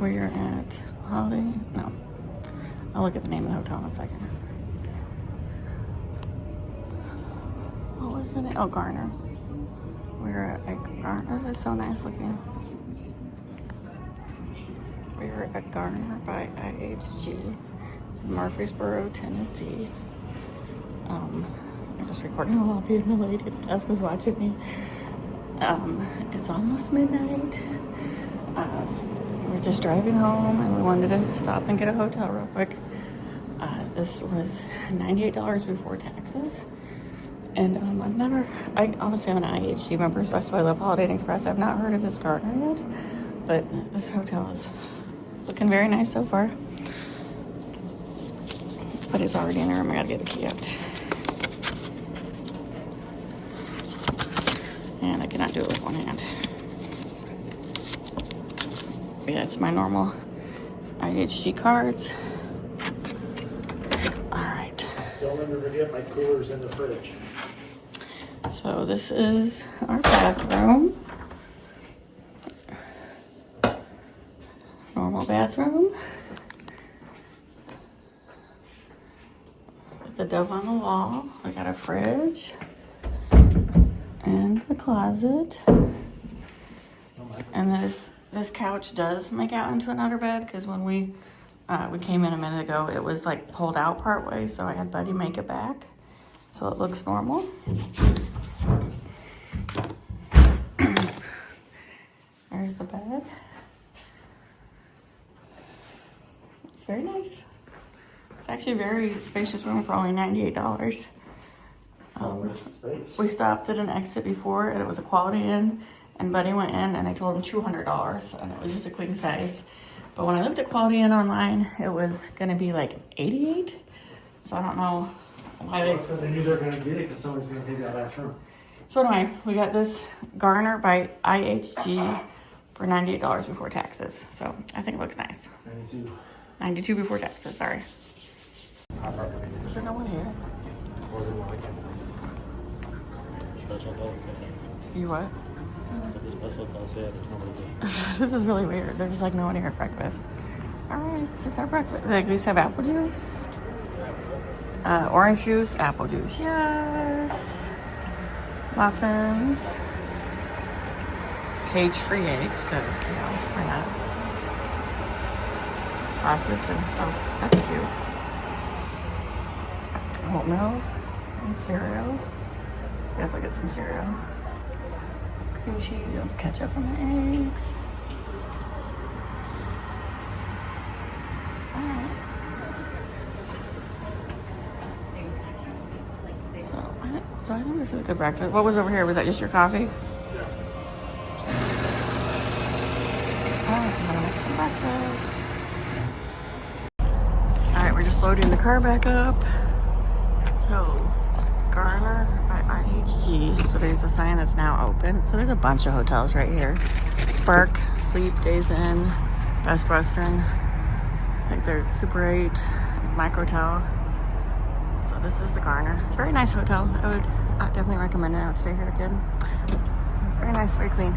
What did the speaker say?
We are at Holiday. No. I'll look at the name of the hotel in a second. What was the name? Oh, Garner. We're at Garner. This is so nice looking. We're at Garner by IHG in Murfreesboro, Tennessee. I'm just recording the lobby and the lady at the desk was watching me. It's almost midnight. We're just driving home and we wanted to stop and get a hotel real quick. This was $98 before taxes. And I obviously am an IHG member, so that's why I love Holiday Inn Express. I've not heard of this Garner yet, but this hotel is looking very nice so far. But it's already in the room. I gotta get the key out. And I cannot do it with one hand. But yeah, it's my normal IHG cards. Alright. Don't let me forget my cooler's in the fridge. So this is our bathroom. Normal bathroom. With the dove on the wall. We got a fridge. And the closet. And this couch does make out into another bed because when we came in a minute ago, it was like pulled out part way, so I had Buddy make it back. So it looks normal. There's the bed. It's very nice. It's actually a very spacious room for only $98. We stopped at an exit before and it was a Quality Inn, and Buddy went in and I told him $200 and it was just a queen size. But when I looked at Quality Inn online, it was gonna be like $88. So I don't know why Well, it's because they knew they were going to get it because somebody's going to take that last room. So anyway, we got this Garner by IHG for $98 before taxes. So I think it looks nice. 92. 92 before taxes, sorry. Is there no one here? You what? This is really weird. There's like no one here at breakfast. Alright, this is our breakfast. Like, these have apple juice. Orange juice, apple juice. Yes. Muffins. Cage-free eggs, because, you know, why not? Sausage and, oh, that's cute. Oatmeal and cereal. I guess I'll get some cereal. Cream cheese, ketchup on the eggs. Alright. So I think this is a good breakfast. What was over here? Was that just your coffee? Yeah. Alright, I'm gonna make some breakfast. Alright, we're just loading the car back up. So, Garner by IHG. So there's a sign that's now open. So there's a bunch of hotels right here. Spark, Sleep, Days Inn, Best Western. I think they're Super 8, Microtel. So this is the Garner. It's a very nice hotel. I would definitely recommend it. I would stay here again. Very nice, very clean.